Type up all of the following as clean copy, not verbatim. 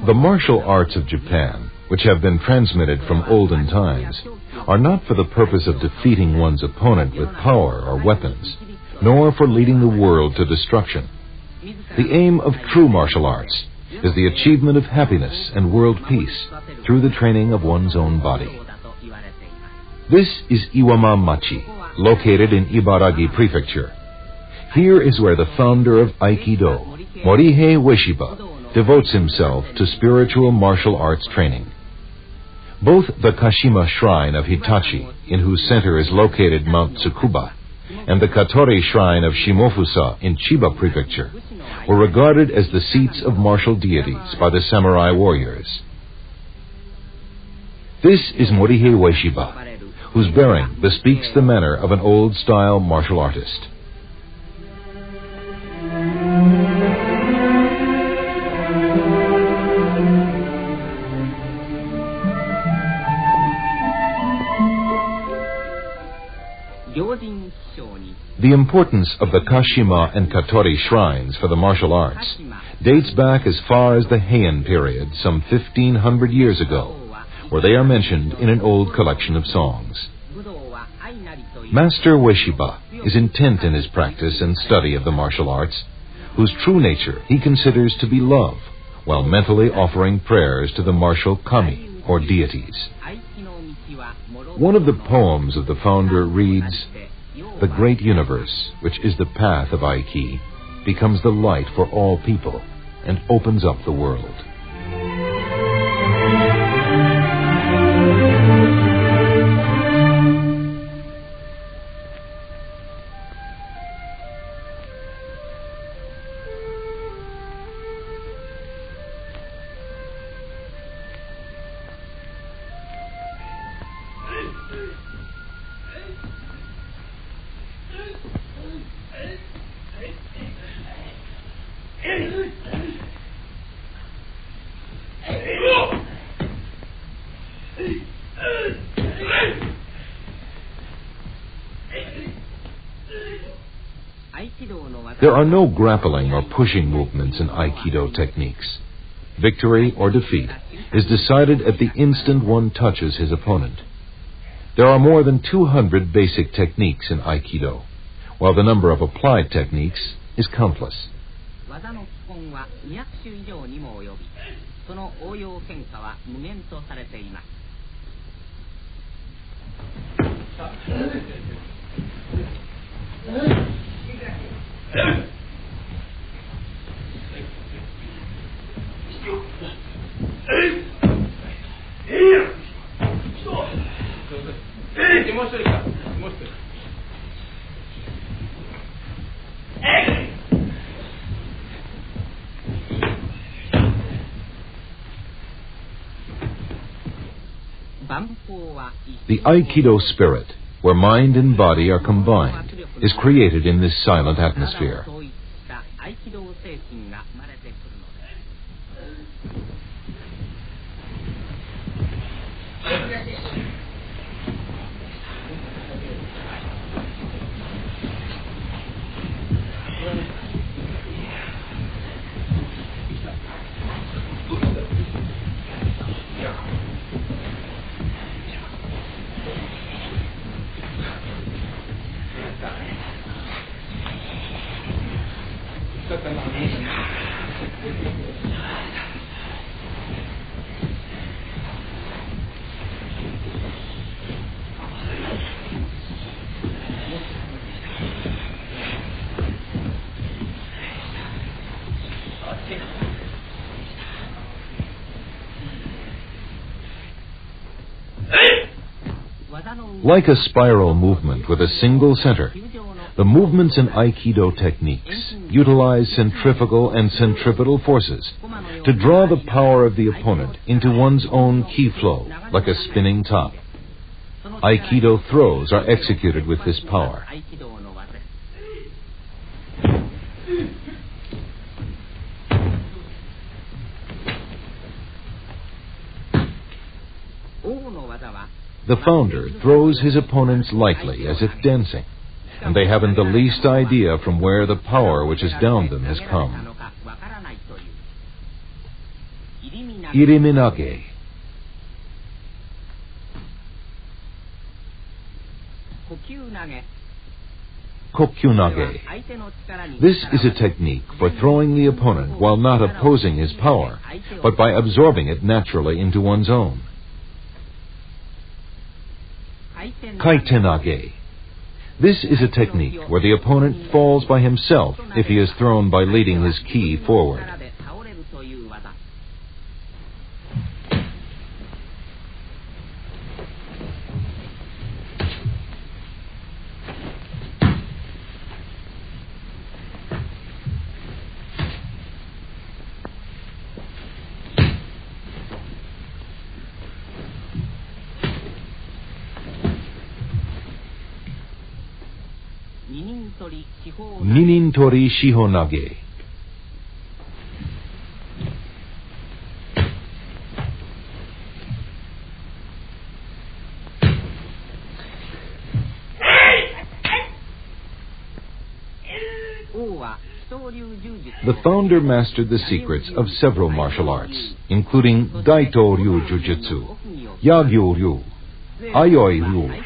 The martial arts of Japan, which have been transmitted from olden times, are not for the purpose of defeating one's opponent with power or weapons, nor for leading the world to destruction. The aim of true martial arts is the achievement of happiness and world peace through the training of one's own body. This is Iwama Machi, located in Ibaragi Prefecture. Here is where the founder of Aikido, Morihei Ueshiba, devotes himself to spiritual martial arts training. Both the Kashima Shrine of Hitachi, in whose center is located Mount Tsukuba, and the Katori Shrine of Shimofusa in Chiba Prefecture, were regarded as the seats of martial deities by the samurai warriors. This is Morihei Ueshiba, whose bearing bespeaks the manner of an old-style martial artist. The importance of the Kashima and Katori shrines for the martial arts dates back as far as the Heian period, some 1,500 years ago, where they are mentioned in an old collection of songs. Master Ueshiba is intent in his practice and study of the martial arts, whose true nature he considers to be love, while mentally offering prayers to the martial kami, or deities. One of the poems of the founder reads, "The great universe, which is the path of Aiki, becomes the light for all people and opens up the world." There are no grappling or pushing movements in Aikido techniques. Victory or defeat is decided at the instant one touches his opponent. There are more than 200 basic techniques in Aikido, while the number of applied techniques is countless. The Aikido spirit, where mind and body are combined, is created in this silent atmosphere. Like a spiral movement with a single center, the movements in Aikido techniques utilize centrifugal and centripetal forces to draw the power of the opponent into one's own ki flow, like a spinning top. Aikido throws are executed with this power. The founder throws his opponents lightly, as if dancing, and they haven't the least idea from where the power which has downed them has come. iriminage. Kokyunage. This is a technique for throwing the opponent while not opposing his power, but by absorbing it naturally into one's own. Kaitenage. This is a technique where the opponent falls by himself if he is thrown by leading his ki forward. Ninintori Shihonage. The founder mastered the secrets of several martial arts, including Daito Ryu Jujutsu, Yagyu Ryu, Ayoi Ryu,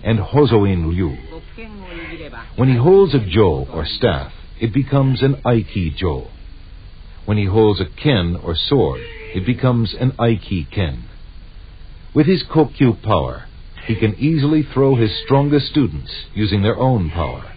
and Hozoin Ryu. When he holds a jo or staff, it becomes an aiki jo. When he holds a ken or sword, it becomes an aiki ken. With his kokyu power, he can easily throw his strongest students using their own power.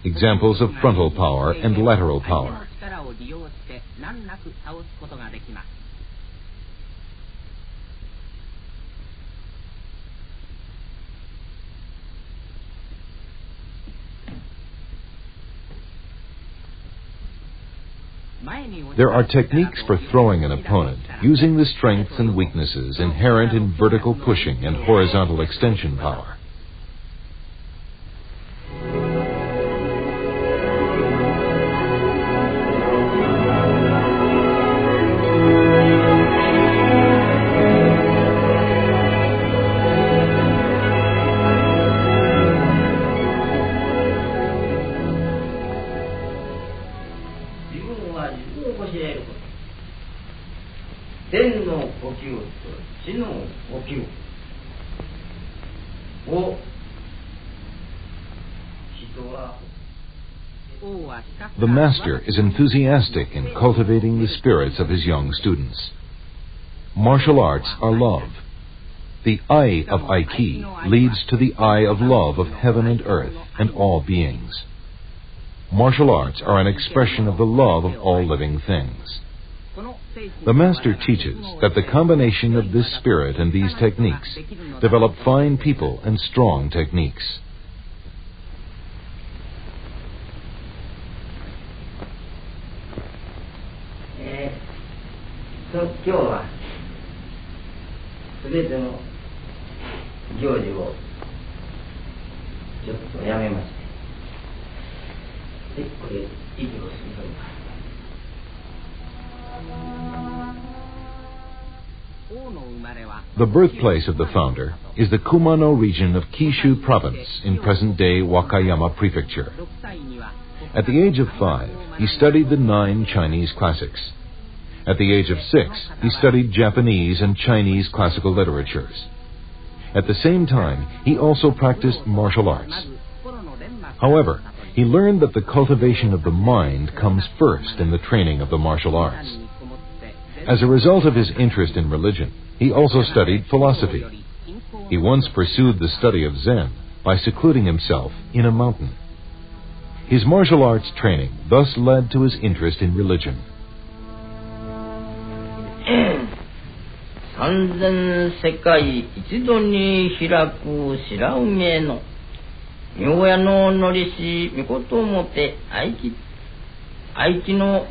Examples of frontal power and lateral power. There are techniques for throwing an opponent using the strengths and weaknesses inherent in vertical pushing and horizontal extension power. The master is enthusiastic in cultivating the spirits of his young students. Martial arts are love. The eye of Aiki leads to the eye of love of heaven and earth and all beings. Martial arts are an expression of the love of all living things. The master teaches that the combination of this spirit and these techniques develop fine people and strong techniques. The birthplace of the founder is the Kumano region of Kishu province in present-day Wakayama prefecture. At the age of 5, he studied the 9 Chinese classics. At the age of 6, he studied Japanese and Chinese classical literatures. At the same time, he also practiced martial arts. However, he learned that the cultivation of the mind comes first in the training of the martial arts. As a result of his interest in religion, he also studied philosophy. He once pursued the study of Zen by secluding himself in a mountain. His martial arts training thus led to his interest in religion. 三千世界一度に開く白梅の明夜ののりしみこともて愛機の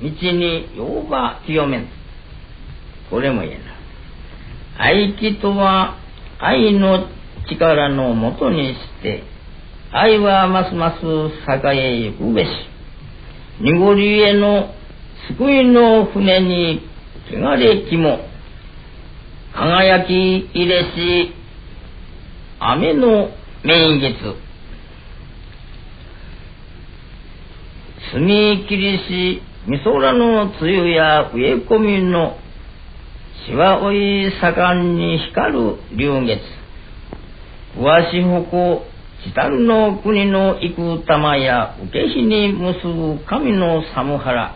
道にようば清めん。これも言えない。愛機とは愛の力のもとにして愛はますます栄えゆくべし。濁りへの救いの船に汚れきも輝き入れし雨の名月澄み切りしみそらの梅雨や植え込みのしわおい盛んに光る流月わしほこちたるの国の幾玉や受け火に結ぶ神の寒原。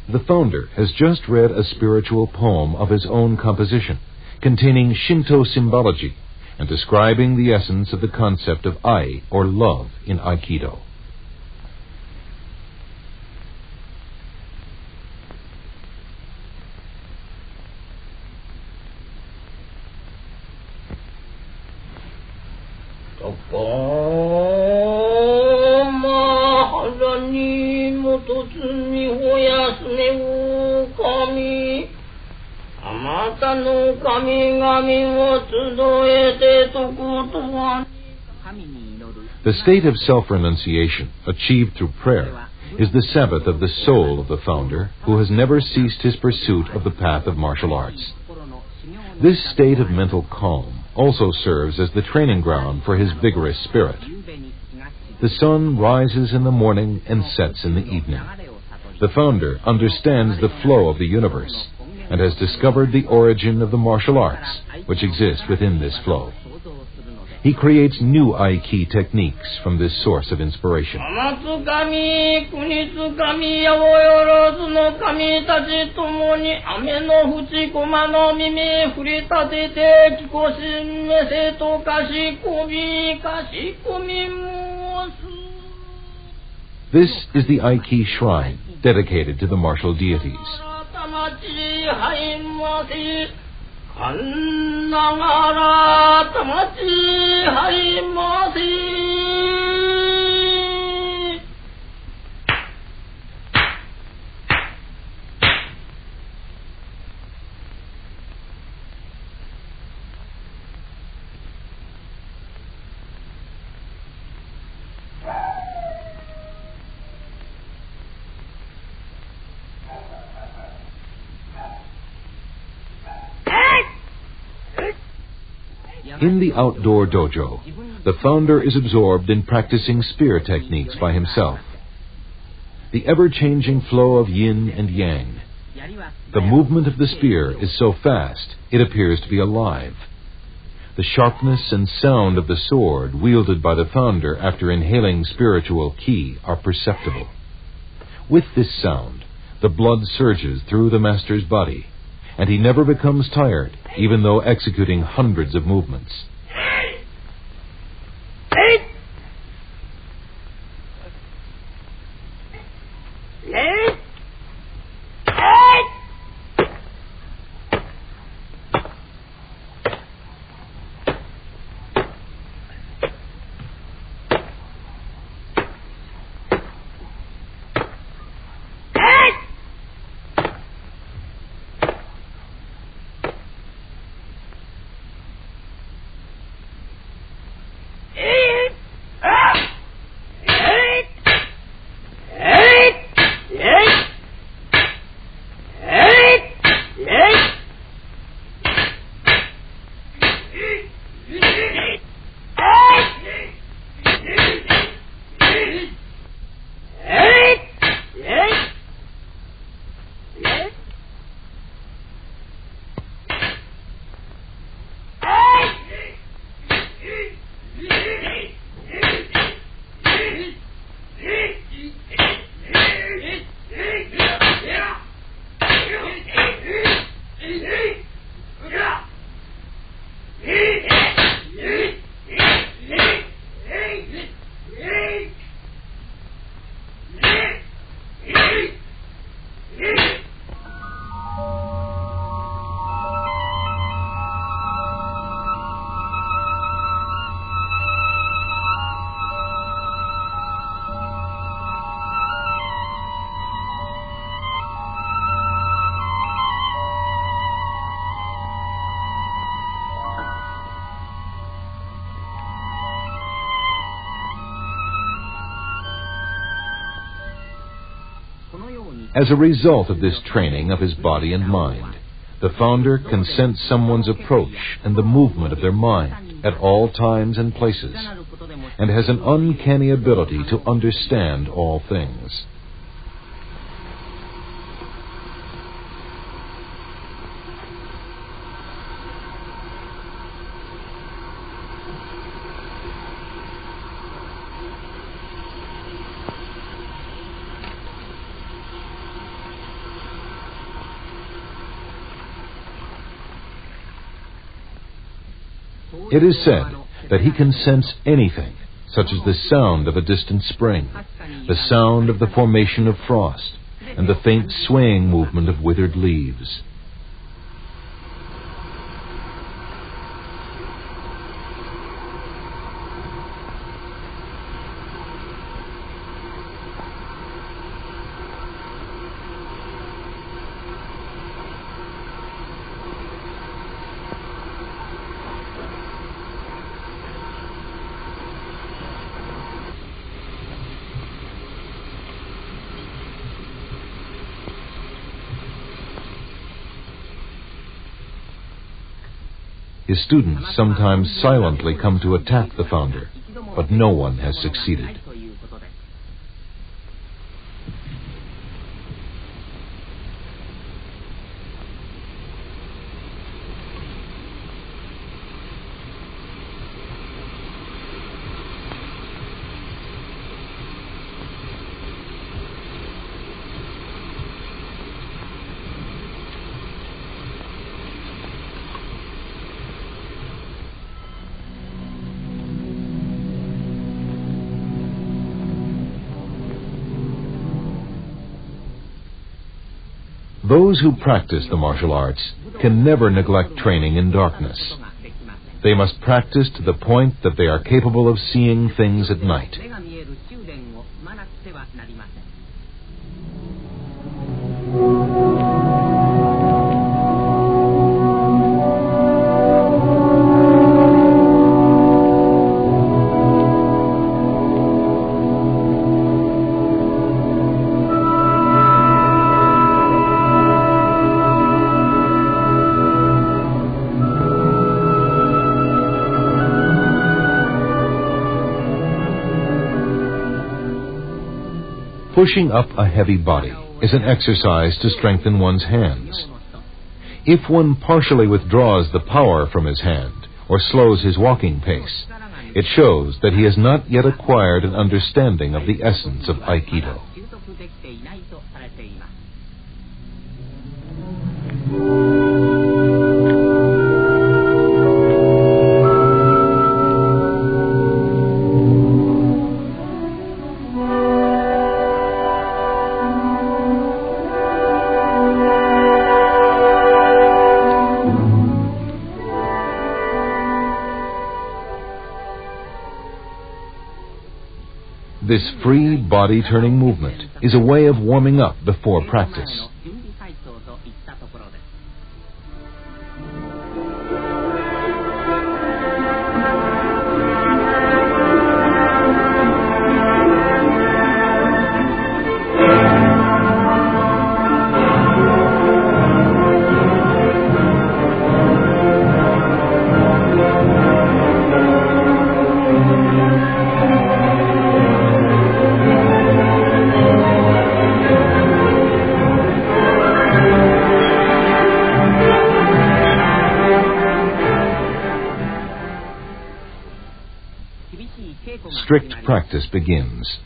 The founder has just read a spiritual poem of his own composition, containing Shinto symbology and describing the essence of the concept of ai, or love, in Aikido. The state of self-renunciation, achieved through prayer, is the Sabbath of the soul of the founder, who has never ceased his pursuit of the path of martial arts. This state of mental calm also serves as the training ground for his vigorous spirit. The sun rises in the morning and sets in the evening. The founder understands the flow of the universe and has discovered the origin of the martial arts, which exist within this flow. He creates new Aiki techniques from this source of inspiration. This is the Aiki shrine dedicated to the martial deities. In the outdoor dojo, the founder is absorbed in practicing spear techniques by himself. The ever-changing flow of yin and yang. The movement of the spear is so fast, it appears to be alive. The sharpness and sound of the sword wielded by the founder after inhaling spiritual ki are perceptible. With this sound, the blood surges through the master's body, and he never becomes tired, even though executing hundreds of movements. As a result of this training of his body and mind, the founder can sense someone's approach and the movement of their mind at all times and places, and has an uncanny ability to understand all things. It is said that he can sense anything, such as the sound of a distant spring, the sound of the formation of frost, and the faint swaying movement of withered leaves. His students sometimes silently come to attack the founder, but no one has succeeded. Those who practice the martial arts can never neglect training in darkness. They must practice to the point that they are capable of seeing things at night. Pushing up a heavy body is an exercise to strengthen one's hands. If one partially withdraws the power from his hand or slows his walking pace, it shows that he has not yet acquired an understanding of the essence of Aikido. This free body-turning movement is a way of warming up before practice. Strict practice begins.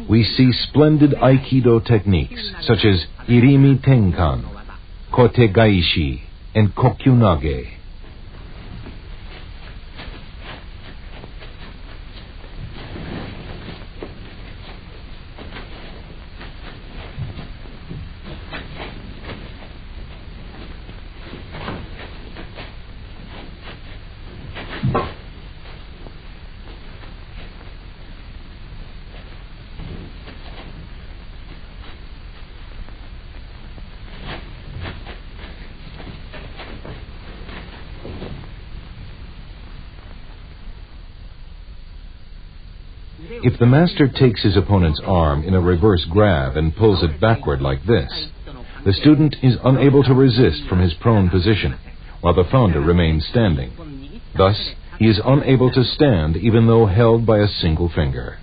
We see splendid Aikido techniques such as Irimi Tenkan, Kote Gaishi, and Kokyunage. If the master takes his opponent's arm in a reverse grab and pulls it backward like this, the student is unable to resist from his prone position, while the founder remains standing. Thus, he is unable to stand even though held by a single finger.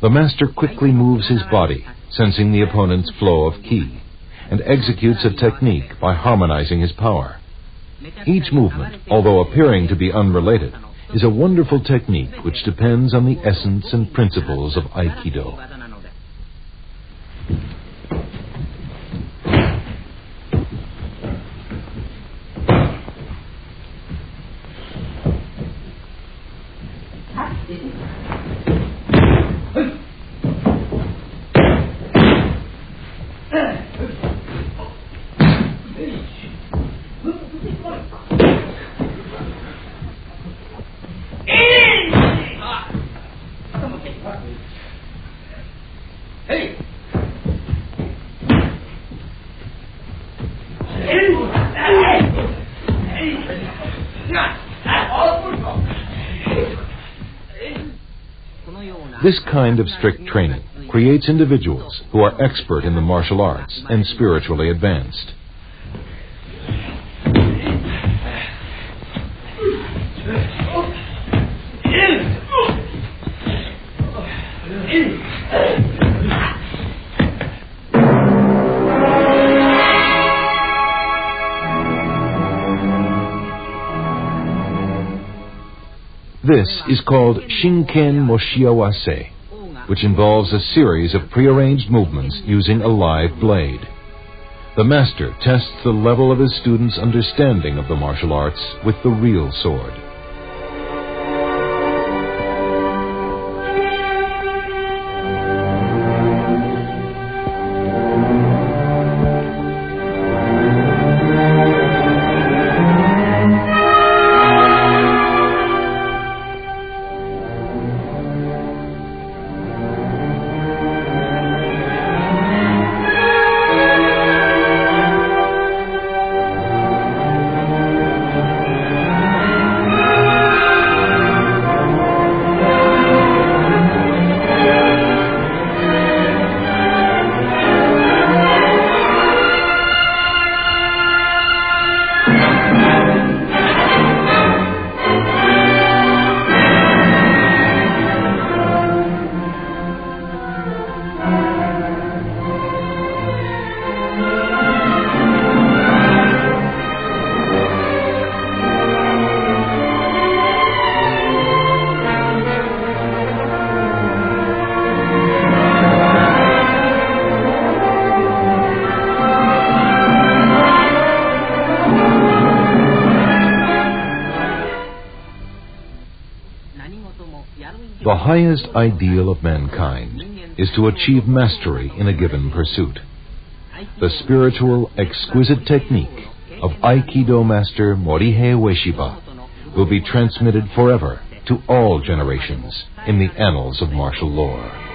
The master quickly moves his body, sensing the opponent's flow of ki, and executes a technique by harmonizing his power. Each movement, although appearing to be unrelated, is a wonderful technique which depends on the essence and principles of Aikido. This kind of strict training creates individuals who are expert in the martial arts and spiritually advanced. This is called Shinken Moshiawase, which involves a series of prearranged movements using a live blade. The master tests the level of his students' understanding of the martial arts with the real sword. The highest ideal of mankind is to achieve mastery in a given pursuit. The spiritual, exquisite technique of Aikido master Morihei Ueshiba will be transmitted forever to all generations in the annals of martial lore.